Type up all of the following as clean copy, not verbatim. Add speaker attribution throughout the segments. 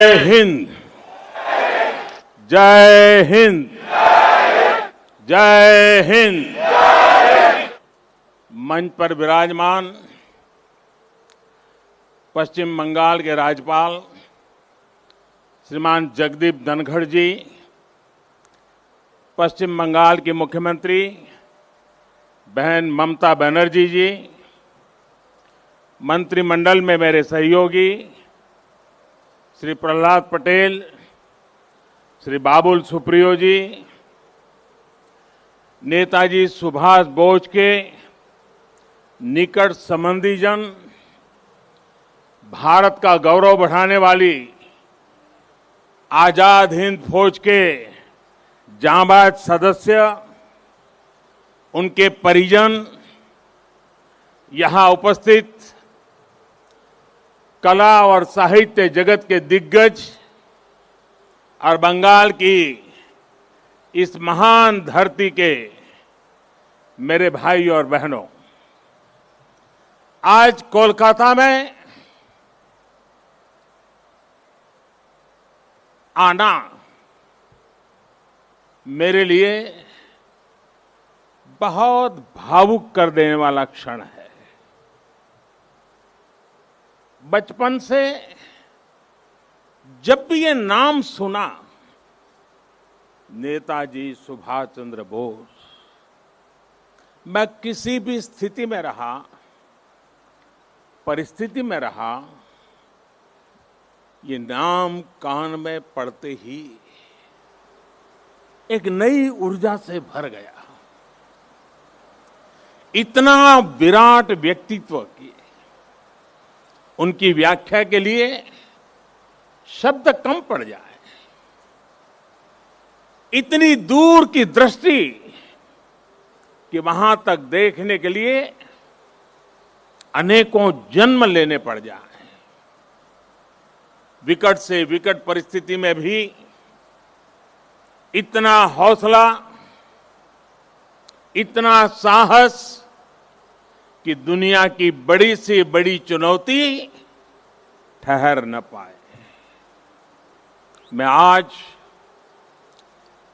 Speaker 1: जय हिंद। जय हिंद। जय हिंद। मंच पर विराजमान पश्चिम बंगाल के राज्यपाल श्रीमान जगदीप धनखड़ जी, पश्चिम बंगाल की मुख्यमंत्री बहन ममता बनर्जी जी, मंत्रिमंडल में मेरे सहयोगी श्री प्रहलाद पटेल, श्री बाबुल सुप्रियो जी, नेताजी सुभाष बोस के निकट संबंधीजन, भारत का गौरव बढ़ाने वाली आजाद हिंद फौज के जांबाज सदस्य, उनके परिजन, यहां उपस्थित कला और साहित्य जगत के दिग्गज और बंगाल की इस महान धरती के मेरे भाई और बहनों, आज कोलकाता में आना मेरे लिए बहुत भावुक कर देने वाला क्षण है। बचपन से जब भी ये नाम सुना, नेताजी सुभाष चंद्र बोस, मैं किसी भी स्थिति में रहा, परिस्थिति में रहा, ये नाम कान में पड़ते ही एक नई ऊर्जा से भर गया। इतना विराट व्यक्तित्व की उनकी व्याख्या के लिए शब्द कम पड़ जाए। इतनी दूर की दृष्टि कि वहां तक देखने के लिए अनेकों जन्म लेने पड़ जाए। विकट से विकट परिस्थिति में भी इतना हौसला, इतना साहस कि दुनिया की बड़ी से बड़ी चुनौती ठहर न पाए। मैं आज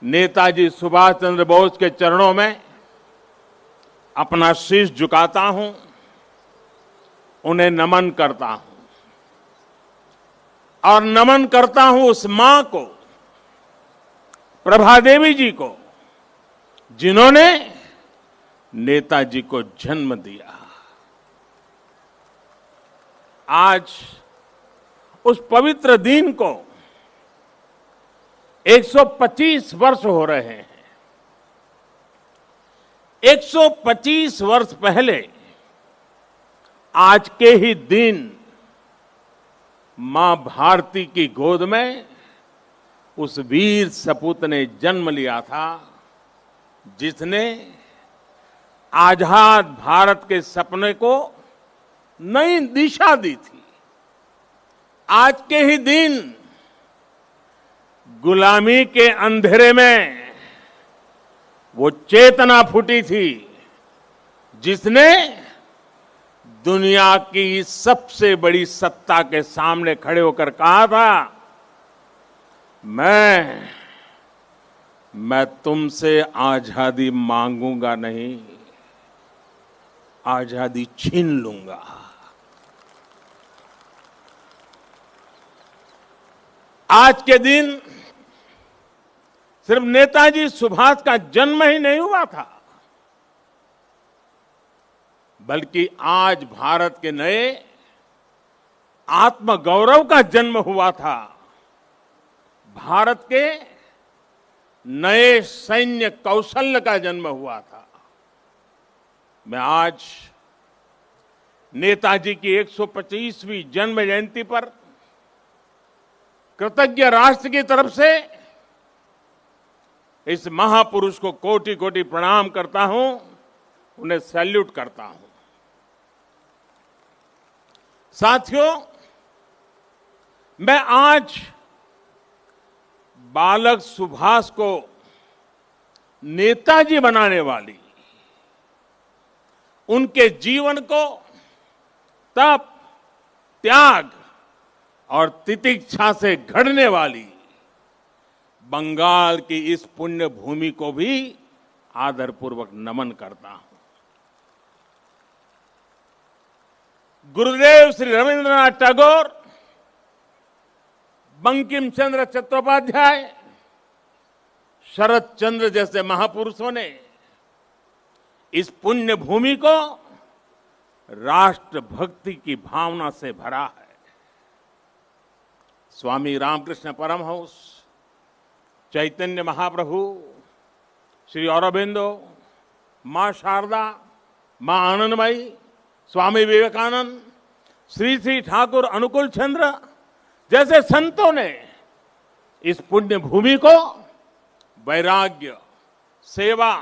Speaker 1: नेताजी सुभाष चंद्र बोस के चरणों में अपना शीश झुकाता हूं, उन्हें नमन करता हूं और नमन करता हूं उस मां को, प्रभा देवी जी को, जिन्होंने नेताजी को जन्म दिया। आज उस पवित्र दिन को 125 वर्ष हो रहे हैं। 125 वर्ष पहले आज के ही दिन मां भारती की गोद में उस वीर सपूत ने जन्म लिया था, जिसने आजाद भारत के सपने को नई दिशा दी थी। आज के ही दिन गुलामी के अंधेरे में वो चेतना फूटी थी, जिसने दुनिया की सबसे बड़ी सत्ता के सामने खड़े होकर कहा था, मैं तुमसे आजादी मांगूंगा नहीं, आजादी छीन लूंगा। आज के दिन सिर्फ नेताजी सुभाष का जन्म ही नहीं हुआ था, बल्कि आज भारत के नए आत्मगौरव का जन्म हुआ था। भारत के नए सैन्य कौशल्य का जन्म हुआ था। मैं आज नेताजी की 125वीं जन्म जयंती पर कृतज्ञ राष्ट्र की तरफ से इस महापुरुष को कोटि कोटि प्रणाम करता हूं, उन्हें सैल्यूट करता हूं। साथियों, मैं आज बालक सुभाष को नेताजी बनाने वाली उनके जीवन को तप, त्याग और तितिक्षा से घड़ने वाली बंगाल की इस पुण्य भूमि को भी आदरपूर्वक नमन करता हूं। गुरुदेव श्री रविंद्रनाथ टैगोर, बंकिम चंद्र चट्टोपाध्याय, शरद चंद्र जैसे महापुरुषों ने इस पुण्य भूमि को राष्ट्र भक्ति की भावना से भरा है। स्वामी रामकृष्ण परमहंस, चैतन्य महाप्रभु, श्री अरबिंदो, मां शारदा, मां आनंदमयी, स्वामी विवेकानंद, श्री श्री ठाकुर अनुकूल चंद्र जैसे संतों ने इस पुण्य भूमि को वैराग्य, सेवा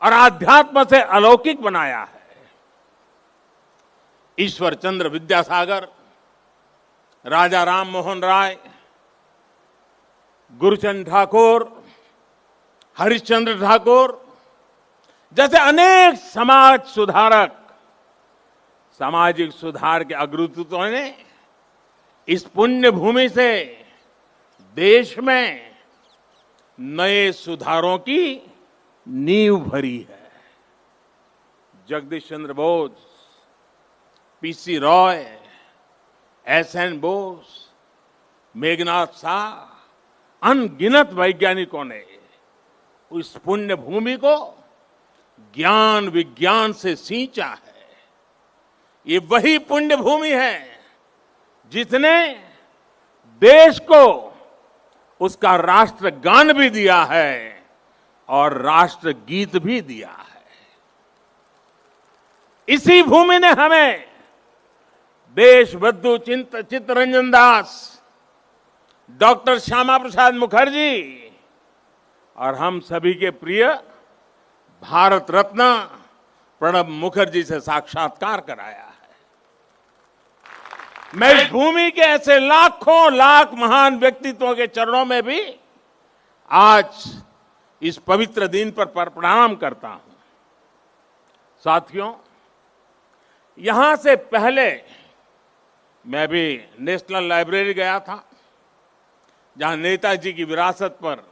Speaker 1: और आध्यात्म से अलौकिक बनाया है। ईश्वर चंद्र विद्यासागर, राजा राम मोहन राय, गुरुचंद ठाकुर, हरिश्चंद्र ठाकुर जैसे अनेक समाज सुधारक, सामाजिक सुधार के अग्रदूतों ने इस पुण्य भूमि से देश में नए सुधारों की नींव भरी है। जगदीश चंद्र बोस, पीसी रॉय, एसएन बोस, मेघनाथ शाह, अनगिनत वैज्ञानिकों ने उस पुण्य भूमि को ज्ञान विज्ञान से सींचा है। ये वही पुण्य भूमि है जिसने देश को उसका राष्ट्रगान भी दिया है और राष्ट्रगीत भी दिया है। इसी भूमि ने हमें देशबंधु चित्तरंजन दास, डॉक्टर श्यामा प्रसाद मुखर्जी और हम सभी के प्रिय भारत रत्न प्रणब मुखर्जी से साक्षात्कार कराया है। मैं इस भूमि के ऐसे लाखों लाख महान व्यक्तित्वों के चरणों में भी आज इस पवित्र दिन पर प्रणाम करता हूं। साथियों, यहां से पहले मैं भी नेशनल लाइब्रेरी गया था, जहां नेताजी की विरासत पर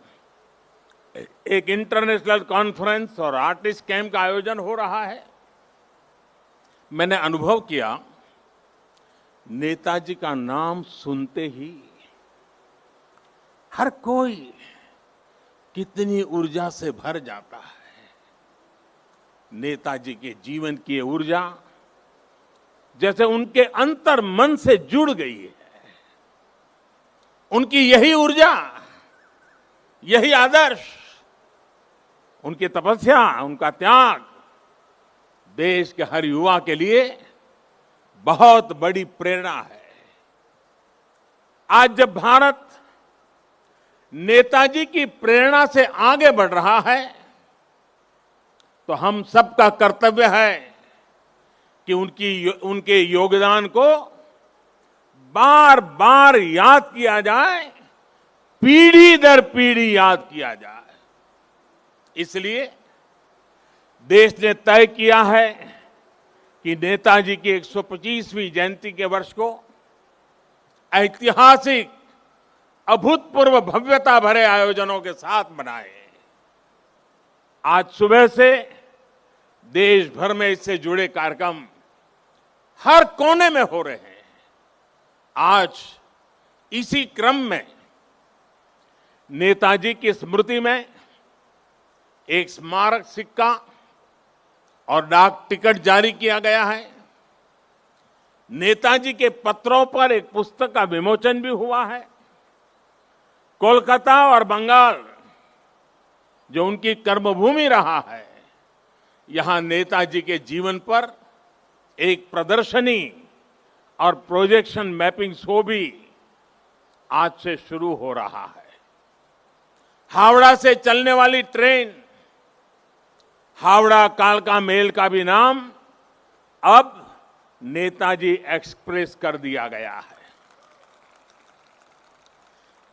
Speaker 1: एक इंटरनेशनल कॉन्फ्रेंस और आर्टिस्ट कैंप का आयोजन हो रहा है। मैंने अनुभव किया, नेताजी का नाम सुनते ही हर कोई कितनी ऊर्जा से भर जाता है। नेताजी के जीवन की ये ऊर्जा जैसे उनके अंतर मन से जुड़ गई है। उनकी यही ऊर्जा, यही आदर्श, उनकी तपस्या, उनका त्याग देश के हर युवा के लिए बहुत बड़ी प्रेरणा है। आज जब भारत नेताजी की प्रेरणा से आगे बढ़ रहा है, तो हम सबका कर्तव्य है कि उनके योगदान को बार बार याद किया जाए, पीढ़ी दर पीढ़ी याद किया जाए। इसलिए देश ने तय किया है कि नेताजी की 125वीं जयंती के वर्ष को ऐतिहासिक, अभूतपूर्व भव्यता भरे आयोजनों के साथ मनाएं। आज सुबह से देश भर में इससे जुड़े कार्यक्रम हर कोने में हो रहे हैं। आज इसी क्रम में नेताजी की स्मृति में एक स्मारक सिक्का और डाक टिकट जारी किया गया है। नेताजी के पत्रों पर एक पुस्तक का विमोचन भी हुआ है। कोलकाता और बंगाल, जो उनकी कर्मभूमि रहा है, यहां नेताजी के जीवन पर एक प्रदर्शनी और प्रोजेक्शन मैपिंग शो भी आज से शुरू हो रहा है। हावड़ा से चलने वाली ट्रेन हावड़ा कालका मेल का भी नाम अब नेताजी एक्सप्रेस कर दिया गया है।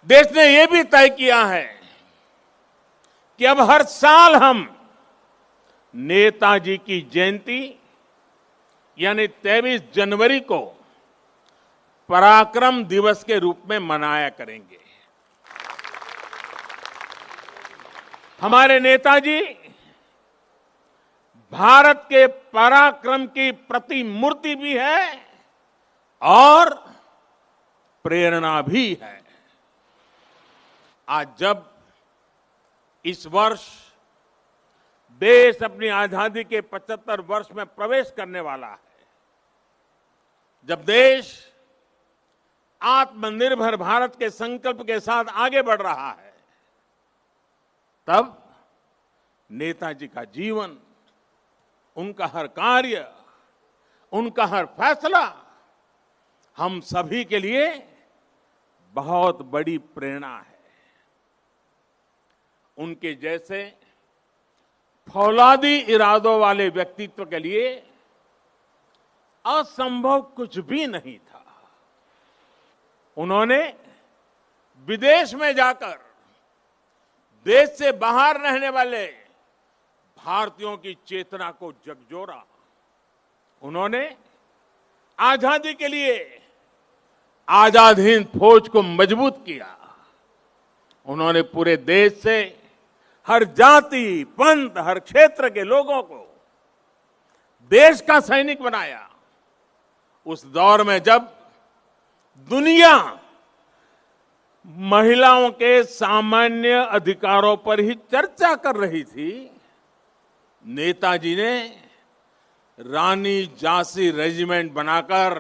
Speaker 1: देश ने यह भी तय किया है कि अब हर साल हम नेताजी की जयंती यानी 23 जनवरी को पराक्रम दिवस के रूप में मनाया करेंगे। हमारे नेताजी भारत के पराक्रम की प्रतिमूर्ति भी है और प्रेरणा भी है। आज जब इस वर्ष देश अपनी आजादी के 75 वर्ष में प्रवेश करने वाला है, जब देश आत्मनिर्भर भारत के संकल्प के साथ आगे बढ़ रहा है, तब नेताजी का जीवन, उनका हर कार्य, उनका हर फैसला हम सभी के लिए बहुत बड़ी प्रेरणा है। उनके जैसे फौलादी इरादों वाले व्यक्तित्व के लिए असंभव कुछ भी नहीं था। उन्होंने विदेश में जाकर देश से बाहर रहने वाले भारतीयों की चेतना को झकझोरा। उन्होंने आजादी के लिए आजाद हिंद फौज को मजबूत किया। उन्होंने पूरे देश से हर जाति, पंथ, हर क्षेत्र के लोगों को देश का सैनिक बनाया। उस दौर में जब दुनिया महिलाओं के सामान्य अधिकारों पर ही चर्चा कर रही थी, नेताजी ने रानी झांसी रेजिमेंट बनाकर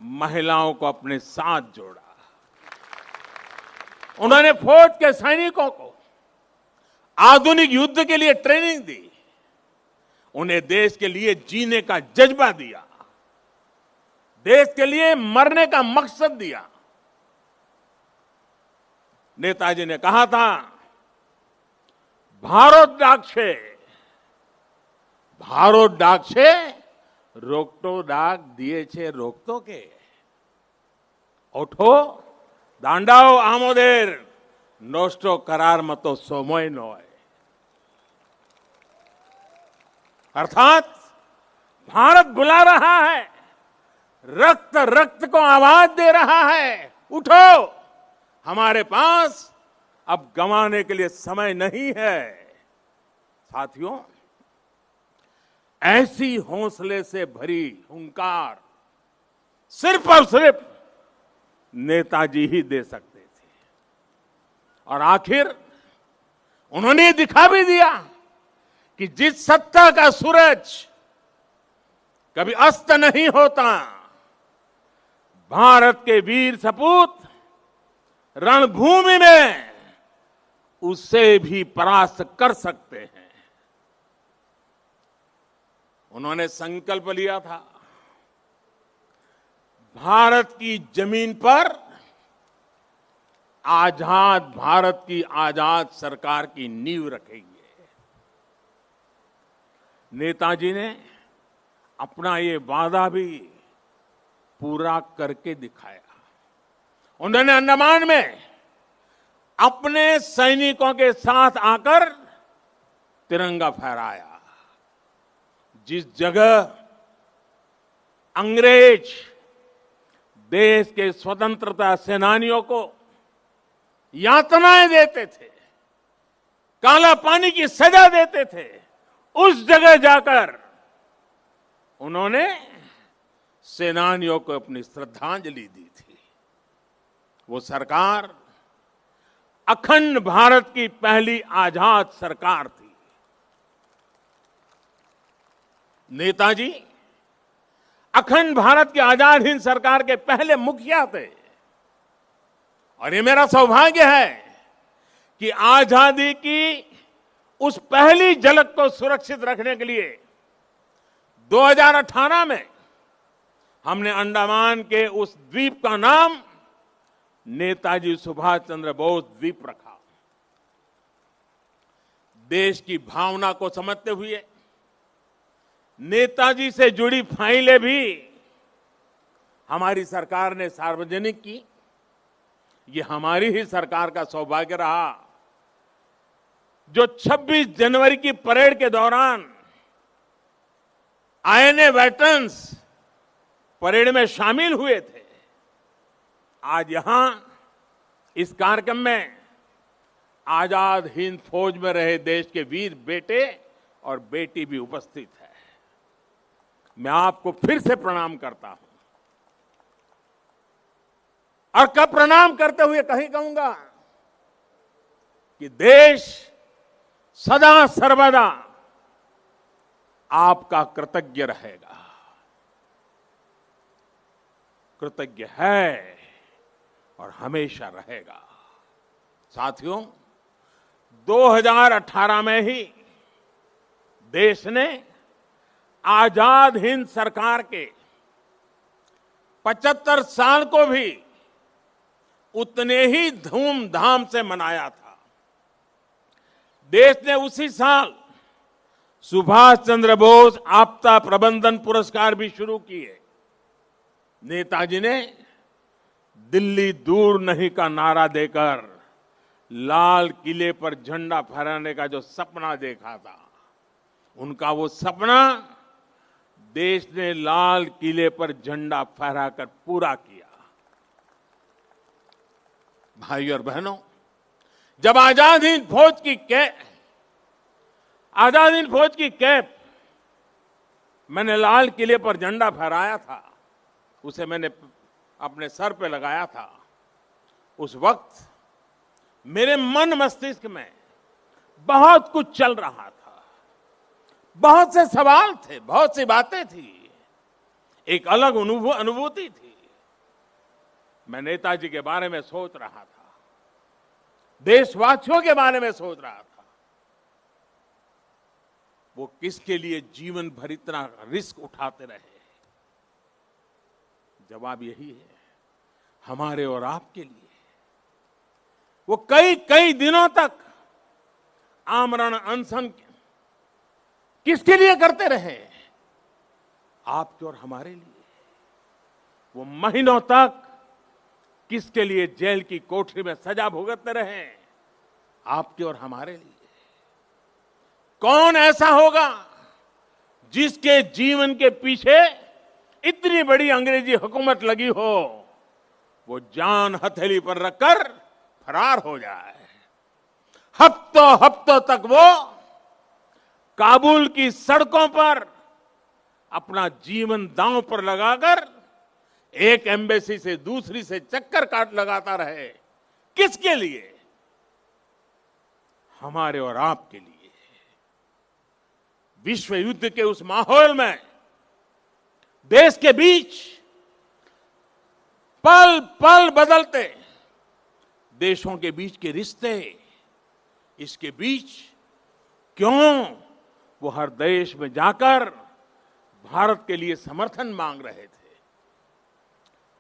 Speaker 1: महिलाओं को अपने साथ जोड़ा। उन्होंने फौज के सैनिकों को आधुनिक युद्ध के लिए ट्रेनिंग दी। उन्हें देश के लिए जीने का जज्बा दिया, देश के लिए मरने का मकसद दिया। नेताजी ने कहा था, भारत डाक छे रोकटो डाक दिए छे रोकतो के ओठो दांडाओ आमोदेर नोस्टो करार मतो सोमोय नोय। अर्थात भारत बुला रहा है, रक्त रक्त को आवाज दे रहा है, उठो, हमारे पास अब गंवाने के लिए समय नहीं है। साथियों, ऐसी हौसले से भरी हुंकार सिर्फ और सिर्फ नेताजी ही दे सकते थे। और आखिर उन्होंने दिखा भी दिया कि जिस सत्ता का सूरज कभी अस्त नहीं होता, भारत के वीर सपूत रणभूमि में उसे भी परास्त कर सकते हैं। उन्होंने संकल्प लिया था, भारत की जमीन पर आजाद भारत की आजाद सरकार की नींव रखेंगे। नेताजी ने अपना ये वादा भी पूरा करके दिखाया। उन्होंने अंडमान में अपने सैनिकों के साथ आकर तिरंगा फहराया। जिस जगह अंग्रेज देश के स्वतंत्रता सेनानियों को यातनाएं देते थे, काला पानी की सजा देते थे, उस जगह जाकर उन्होंने सेनानियों को अपनी श्रद्धांजलि दी थी। वो सरकार अखंड भारत की पहली आजाद सरकार थी। नेताजी अखंड भारत की आजाद हिंद सरकार के पहले मुखिया थे। और ये मेरा सौभाग्य है कि आजादी की उस पहली झलक को सुरक्षित रखने के लिए 2018 में हमने अंडमान के उस द्वीप का नाम नेताजी सुभाष चंद्र बोस द्वीप रखा। देश की भावना को समझते हुए नेताजी से जुड़ी फाइलें भी हमारी सरकार ने सार्वजनिक की। ये हमारी ही सरकार का सौभाग्य रहा जो 26 जनवरी की परेड के दौरान आईएनए वेटरन्स परेड में शामिल हुए थे। आज यहां इस कार्यक्रम में आजाद हिंद फौज में रहे देश के वीर बेटे और बेटी भी उपस्थित है। मैं आपको फिर से प्रणाम करता हूं और कब प्रणाम करते हुए कहीं कहूंगा कि देश सदा सर्वदा आपका कृतज्ञ रहेगा, कृतज्ञ है और हमेशा रहेगा। साथियों, 2018 में ही देश ने आजाद हिंद सरकार के 75 साल को भी उतने ही धूमधाम से मनाया था। देश ने उसी साल सुभाष चंद्र बोस आपदा प्रबंधन पुरस्कार भी शुरू किए। नेताजी ने दिल्ली दूर नहीं का नारा देकर लाल किले पर झंडा फहराने का जो सपना देखा था, उनका वो सपना देश ने लाल किले पर झंडा फहराकर पूरा किया। भाई और बहनों, जब आजाद हिंद फौज की कैप मैंने लाल किले पर झंडा फहराया था, उसे मैंने अपने सर पे लगाया था, उस वक्त मेरे मन मस्तिष्क में बहुत कुछ चल रहा था, बहुत से सवाल थे, बहुत सी बातें थी, एक अलग अनुभूति थी। मैं नेताजी के बारे में सोच रहा था, देशवासियों के बारे में सोच रहा था। वो किसके लिए जीवन भर इतना रिस्क उठाते रहे? जवाब यही है, हमारे और आपके लिए। वो कई कई दिनों तक आमरण अनशन किसके लिए करते रहे? आपके और हमारे लिए। वो महीनों तक किसके लिए जेल की कोठरी में सजा भुगतते रहे? आपके और हमारे लिए। कौन ऐसा होगा जिसके जीवन के पीछे इतनी बड़ी अंग्रेजी हुकूमत लगी हो, वो जान हथेली पर रखकर फरार हो जाए? हफ्तों हफ्तों तक वो काबुल की सड़कों पर अपना जीवन दांव पर लगाकर एक एम्बेसी से दूसरी से चक्कर काट लगाता रहे। किसके लिए? हमारे और आपके लिए। विश्व युद्ध के उस माहौल में देश के बीच पल पल बदलते देशों के बीच के रिश्ते, इसके बीच क्यों वो हर देश में जाकर भारत के लिए समर्थन मांग रहे थे,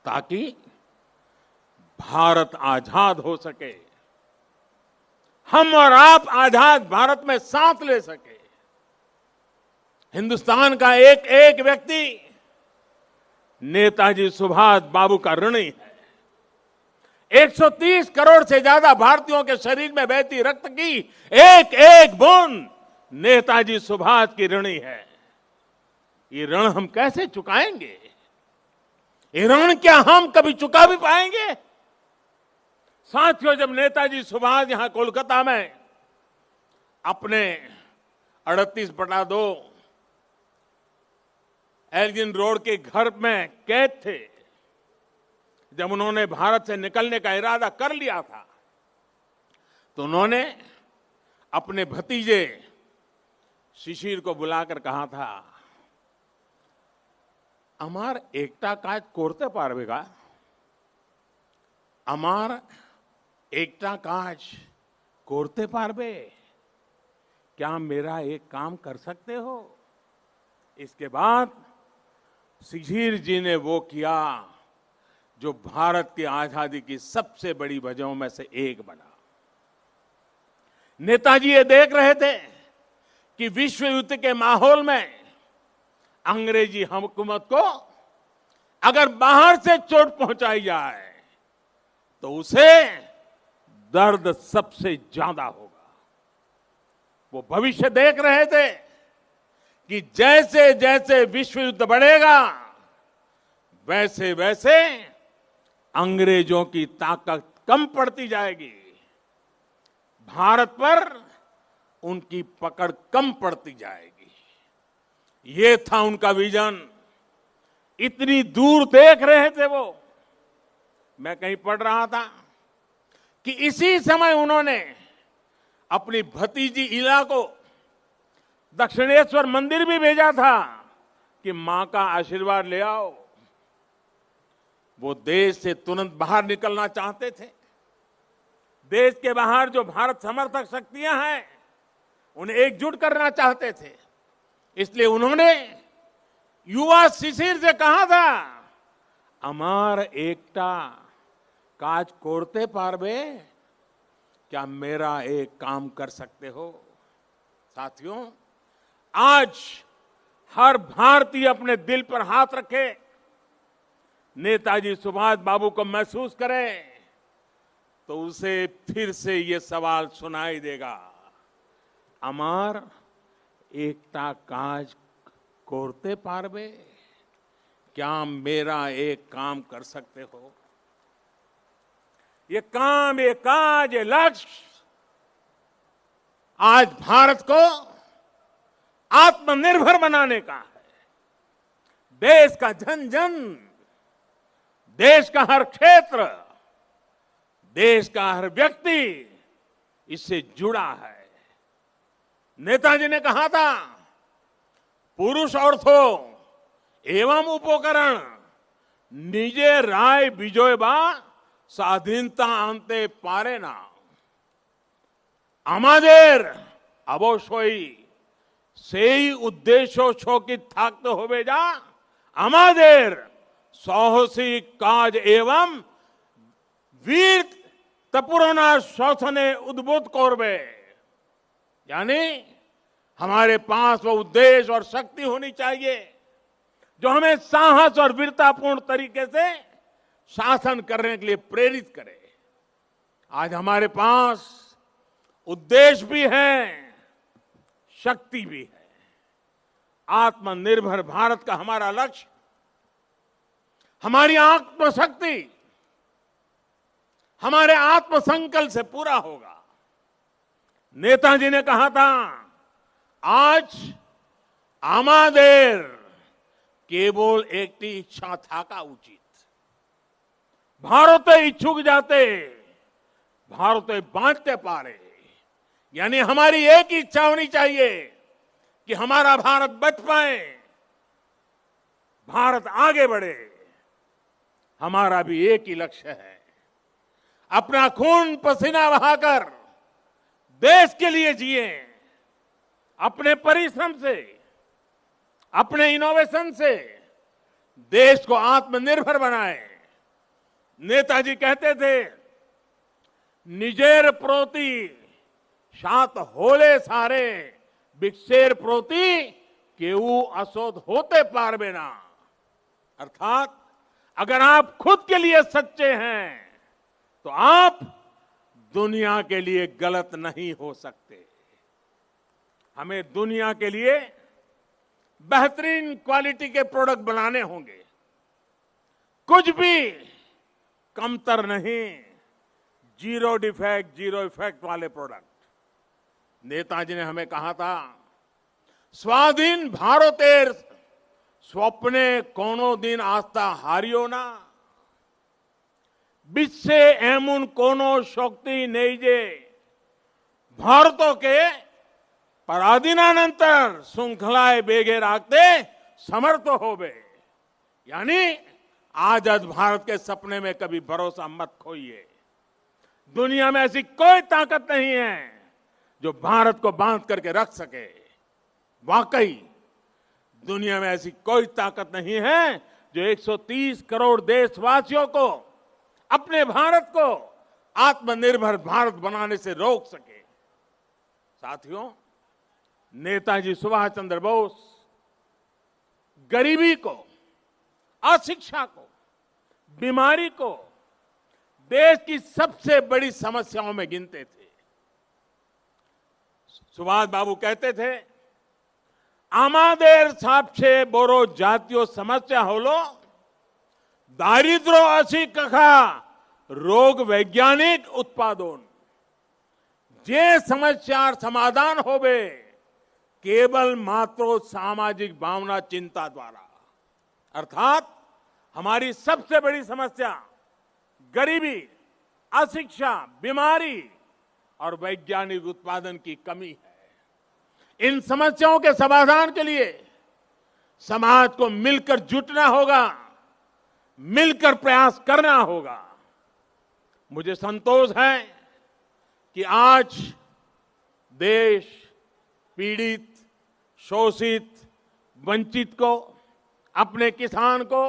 Speaker 1: ताकि भारत आजाद हो सके, हम और आप आजाद भारत में सांस ले सके। हिंदुस्तान का एक एक व्यक्ति नेताजी सुभाष बाबू का ऋणी है। 130 करोड़ से ज्यादा भारतीयों के शरीर में बहती रक्त की एक एक बूंद नेताजी सुभाष की ऋणी है। ये ऋण हम कैसे चुकाएंगे? ये ऋण क्या हम कभी चुका भी पाएंगे? साथियों, जब नेताजी सुभाष यहां कोलकाता में अपने 38/2 एल्गिन रोड के घर में कैद थे, जब उन्होंने भारत से निकलने का इरादा कर लिया था, तो उन्होंने अपने भतीजे शिशिर को बुलाकर कहा था, अमार एकता काज कोरते पारबेगा, अमार एकता काज कोरते पारबे, क्या मेरा एक काम कर सकते हो? इसके बाद शिशिर जी ने वो किया जो भारत की आजादी की सबसे बड़ी वजहों में से एक बना। नेताजी ये देख रहे थे कि विश्व युद्ध के माहौल में अंग्रेजी हुकूमत को अगर बाहर से चोट पहुंचाई जाए तो उसे दर्द सबसे ज्यादा होगा। वो भविष्य देख रहे थे कि जैसे जैसे विश्व युद्ध बढ़ेगा, वैसे वैसे अंग्रेजों की ताकत कम पड़ती जाएगी, भारत पर उनकी पकड़ कम पड़ती जाएगी। ये था उनका विजन। इतनी दूर देख रहे थे वो। मैं कहीं पढ़ रहा था कि इसी समय उन्होंने अपनी भतीजी इला को दक्षिणेश्वर मंदिर भी भेजा था कि मां का आशीर्वाद ले आओ। वो देश से तुरंत बाहर निकलना चाहते थे। देश के बाहर जो भारत समर्थक शक्तियां हैं उन्हें एकजुट करना चाहते थे। इसलिए उन्होंने युवा शिशिर से कहा था, अमार एकटा काज कोरते पारबे, क्या मेरा एक काम कर सकते हो? साथियों, आज हर भारतीय अपने दिल पर हाथ रखे, नेताजी सुभाष बाबू को महसूस करे तो उसे फिर से ये सवाल सुनाई देगा, अमार एकटा काज कोरते पारबे, क्या मेरा एक काम कर सकते हो? ये काम, ये काज, ये लक्ष्य आज भारत को आत्मनिर्भर बनाने का है। देश का जन जन, देश का हर क्षेत्र, देश का हर व्यक्ति इससे जुड़ा है। नेताजी ने कहा था, पुरुष अर्थो एवं उपकरण निजे राय विजय बा স্বাধীনতা আনতে পারে না। আমাদের অবশ্যই সেই উদ্দেশ্য সকিত থাকতে হবে যা আমাদের সাহসিক কাজ এবং वीर तपुरना शासने उद्बुद्ध करबे। यानी हमारे पास वो उद्देश्य और शक्ति होनी चाहिए जो हमें साहस और वीरतापूर्ण तरीके से शासन करने के लिए प्रेरित करे। आज हमारे पास उद्देश्य भी है, शक्ति भी है। आत्मनिर्भर भारत का हमारा लक्ष्य, हमारी आत्मशक्ति हमारे आत्मसंकल्प से पूरा होगा। नेताजी ने कहा था, आज आमादेर केवल एक इच्छा थाका उचित, भारत इच्छुक जाते भारत बांटते पारे। यानी हमारी एक इच्छा होनी चाहिए कि हमारा भारत बच पाए, भारत आगे बढ़े। हमारा भी एक ही लक्ष्य है, अपना खून पसीना बहाकर देश के लिए जिए, अपने परिश्रम से, अपने इनोवेशन से देश को आत्मनिर्भर बनाए। नेताजी कहते थे, निजेर प्रोति सात होले सारे, बिक्सेर प्रोति केऊ असोध होते पारबे ना। अर्थात अगर आप खुद के लिए सच्चे हैं तो आप दुनिया के लिए गलत नहीं हो सकते। हमें दुनिया के लिए बेहतरीन क्वालिटी के प्रोडक्ट बनाने होंगे, कुछ भी कमतर नहीं, जीरो डिफेक्ट जीरो इफेक्ट वाले प्रोडक्ट। नेताजी ने हमें कहा था, स्वाधीन भारतेर स्वप्ने कोनो दिन आस्था हारियो ना, বিশ্বে এমন কোন শক্তি নেই যে ভারতকে पराधीनानंतर श्रृंखलाएं बेगे रखते समर्थ होवे। यानी आजाद भारत के सपने में कभी भरोसा मत खोइए। दुनिया में ऐसी कोई ताकत नहीं है जो भारत को बांध करके रख सके। वाकई दुनिया में ऐसी कोई ताकत नहीं है जो 130 करोड़ देशवासियों को, अपने भारत को आत्मनिर्भर भारत बनाने से रोक सके। साथियों, नेताजी सुभाष चंद्र बोस गरीबी को, अशिक्षा को, बीमारी को देश की सबसे बड़ी समस्याओं में गिनते थे। सुभाष बाबू कहते थे, आमादेर सबसे बड़ो जातीय समस्या हलो दारिद्र्य असी कखा रोग वैज्ञानिक उत्पादन जे समस्यार समाधान होवे केवल मात्र सामाजिक भावना चिंता द्वारा। अर्थात हमारी सबसे बड़ी समस्या गरीबी, अशिक्षा, बीमारी और वैज्ञानिक उत्पादन की कमी है। इन समस्याओं के समाधान के लिए समाज को मिलकर जुटना होगा, मिलकर प्रयास करना होगा। मुझे संतोष है कि आज देश पीड़ित, शोषित, वंचित को, अपने किसान को,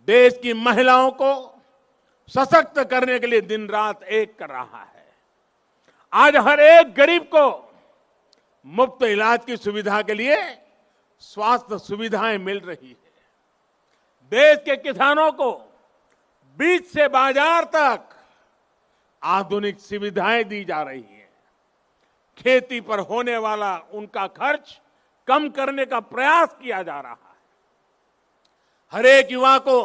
Speaker 1: देश की महिलाओं को सशक्त करने के लिए दिन रात एक कर रहा है। आज हर एक गरीब को मुफ्त इलाज की सुविधा के लिए स्वास्थ्य सुविधाएं मिल रही है। देश के किसानों को बीज से बाजार तक आधुनिक सुविधाएं दी जा रही हैं। खेती पर होने वाला उनका खर्च कम करने का प्रयास किया जा रहा है। हर एक युवा को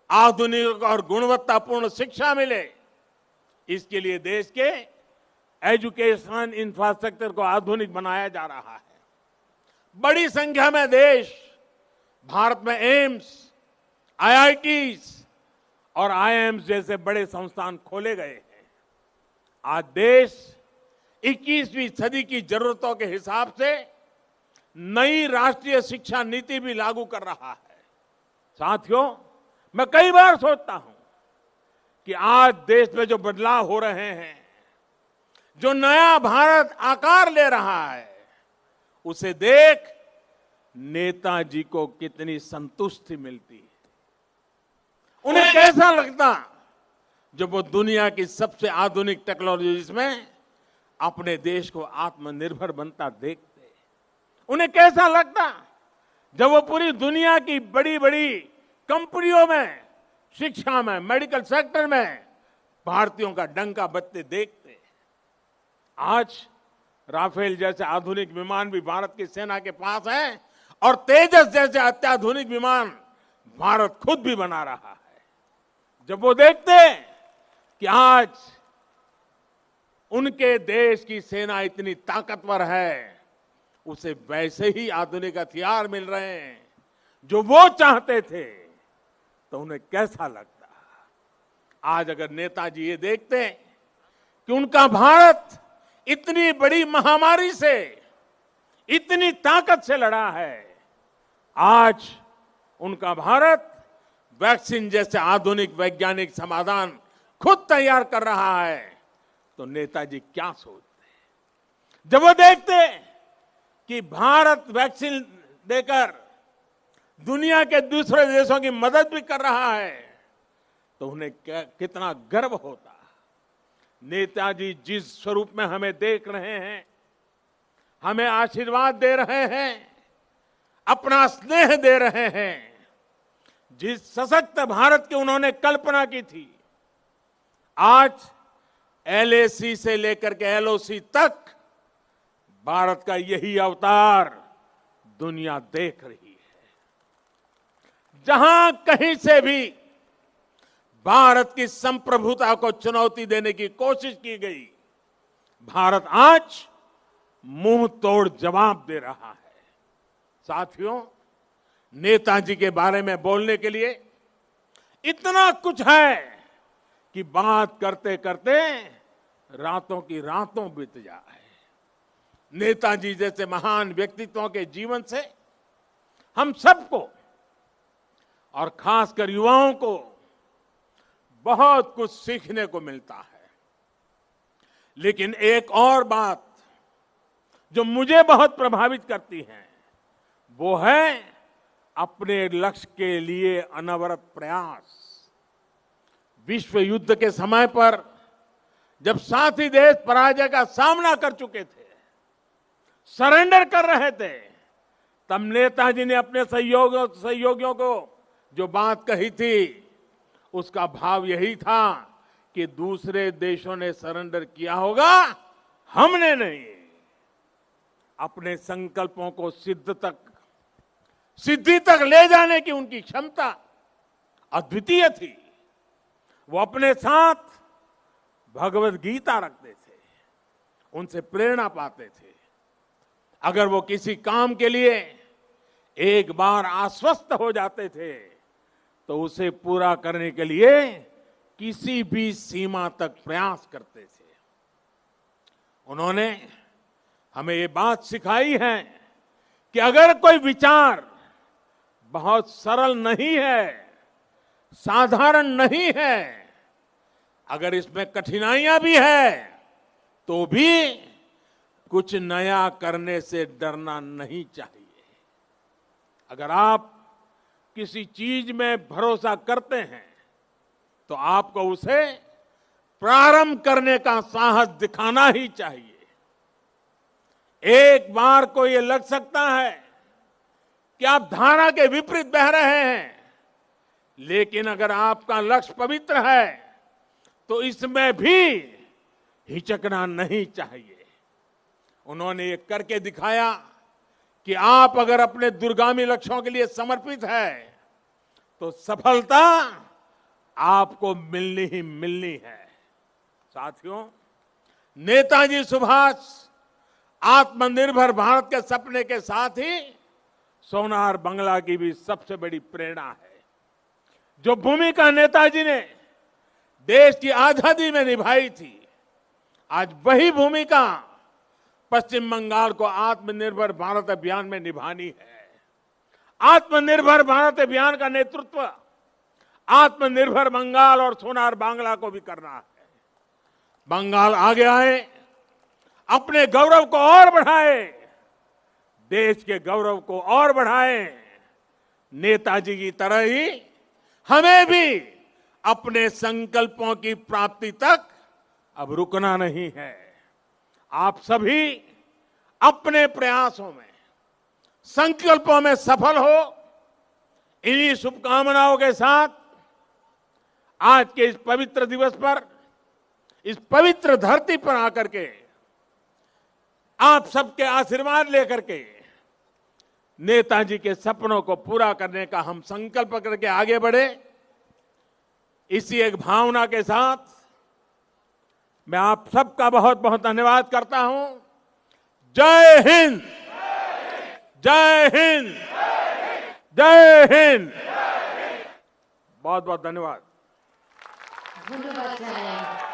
Speaker 1: आधुनिक और गुणवत्तापूर्ण शिक्षा मिले, इसके लिए देश के एजुकेशन इंफ्रास्ट्रक्चर को आधुनिक बनाया जा रहा है। बड़ी संख्या में देश भारत में एम्स, आईआईटीज और आईआईएम्स जैसे बड़े संस्थान खोले गए हैं। आज देश 21वीं सदी की जरूरतों के हिसाब से नई राष्ट्रीय शिक्षा नीति भी लागू कर रहा है। साथियों, मैं कई बार सोचता हूं कि आज देश में जो बदलाव हो रहे हैं, जो नया भारत आकार ले रहा है, उसे देख नेताजी को कितनी संतुष्टि मिलती है। उन्हें कैसा लगता जब वो दुनिया की सबसे आधुनिक टेक्नोलॉजीज में अपने देश को आत्मनिर्भर बनता देखते। उन्हें कैसा लगता जब वो पूरी दुनिया की बड़ी बड़ी कंपनियों में, शिक्षा में, मेडिकल सेक्टर में भारतीयों का डंका बजते देखते। आज राफेल जैसे आधुनिक विमान भी भारत की सेना के पास हैं और तेजस जैसे अत्याधुनिक विमान भारत खुद भी बना रहा है। जब वो देखते कि आज उनके देश की सेना इतनी ताकतवर है, उसे वैसे ही आधुनिक हथियार मिल रहे हैं जो वो चाहते थे, तो उन्हें कैसा लगता। आज अगर नेताजी ये देखते कि उनका भारत इतनी बड़ी महामारी से इतनी ताकत से लड़ा है, आज उनका भारत वैक्सीन जैसे आधुनिक वैज्ञानिक समाधान खुद तैयार कर रहा है, तो नेताजी क्या सोचते। जब वो देखते कि भारत वैक्सीन देकर दुनिया के दूसरे देशों की मदद भी कर रहा है, तो उन्हें कितना गर्व होता। नेताजी जिस स्वरूप में हमें देख रहे हैं, हमें आशीर्वाद दे रहे हैं, अपना स्नेह दे रहे हैं, जिस सशक्त भारत की उन्होंने कल्पना की थी, आज एलएसी से लेकर के एलओसी तक भारत का यही अवतार दुनिया देख रही है। जहां कहीं से भी भारत की संप्रभुता को चुनौती देने की कोशिश की गई, भारत आज मुंह तोड़ जवाब दे रहा है। साथियों, नेताजी के बारे में बोलने के लिए इतना कुछ है कि बात करते करते रातों की रातों बीत जाए। नेताजी जैसे महान व्यक्तित्वों के जीवन से हम सबको और खासकर युवाओं को बहुत कुछ सीखने को मिलता है। लेकिन एक और बात जो मुझे बहुत प्रभावित करती है, वो है अपने लक्ष्य के लिए अनवरत प्रयास। विश्व युद्ध के समय पर जब साथी देश पराजय का सामना कर चुके थे, सरेंडर कर रहे थे, तब नेताजी ने अपने सहयोगियों को जो बात कही थी, उसका भाव यही था कि दूसरे देशों ने सरेंडर किया होगा, हमने नहीं। अपने संकल्पों को सिद्धि तक ले जाने की उनकी क्षमता अद्वितीय थी। वो अपने साथ भगवत गीता रखते थे, उनसे प्रेरणा पाते थे। अगर वो किसी काम के लिए एक बार आश्वस्त हो जाते थे तो उसे पूरा करने के लिए किसी भी सीमा तक प्रयास करते थे। उन्होंने हमें ये बात सिखाई है कि अगर कोई विचार बहुत सरल नहीं है, साधारण नहीं है, अगर इसमें कठिनाइयां भी है, तो भी कुछ नया करने से डरना नहीं चाहिए। अगर आप किसी चीज में भरोसा करते हैं तो आपको उसे प्रारंभ करने का साहस दिखाना ही चाहिए। एक बार को ये लग सकता है कि आप धारा के विपरीत बह रहे हैं, लेकिन अगर आपका लक्ष्य पवित्र है तो इसमें भी हिचकना नहीं चाहिए। उन्होंने ये करके दिखाया कि आप अगर अपने दूरगामी लक्ष्यों के लिए समर्पित है तो सफलता आपको मिलनी ही मिलनी है। साथियों, नेताजी सुभाष आत्मनिर्भर भारत के सपने के साथ ही सोनार बांग्ला की भी सबसे बड़ी प्रेरणा है। जो भूमिका नेताजी ने देश की आजादी में निभाई थी, आज वही भूमिका पश्चिम बंगाल को आत्मनिर्भर भारत अभियान में निभानी है। आत्मनिर्भर भारत अभियान का नेतृत्व आत्मनिर्भर बंगाल और सोनार बांग्ला को भी करना है। बंगाल आगे आए, अपने गौरव को और बढ़ाए, देश के गौरव को और बढ़ाए। नेताजी की तरह ही हमें भी अपने संकल्पों की प्राप्ति तक अब रुकना नहीं है। आप सभी अपने प्रयासों में, संकल्पों में सफल हो, इन्हीं शुभकामनाओं के साथ आज के इस पवित्र दिवस पर, इस पवित्र धरती पर आकर के आप सबके आशीर्वाद लेकर के नेताजी के सपनों को पूरा करने का हम संकल्प करके आगे बढ़े। इसी एक भावना के साथ मैं आप सबका बहुत बहुत धन्यवाद करता हूं। जय हिंद, जय हिंद, जय हिंद। बहुत बहुत धन्यवाद।
Speaker 2: धन्यवाद।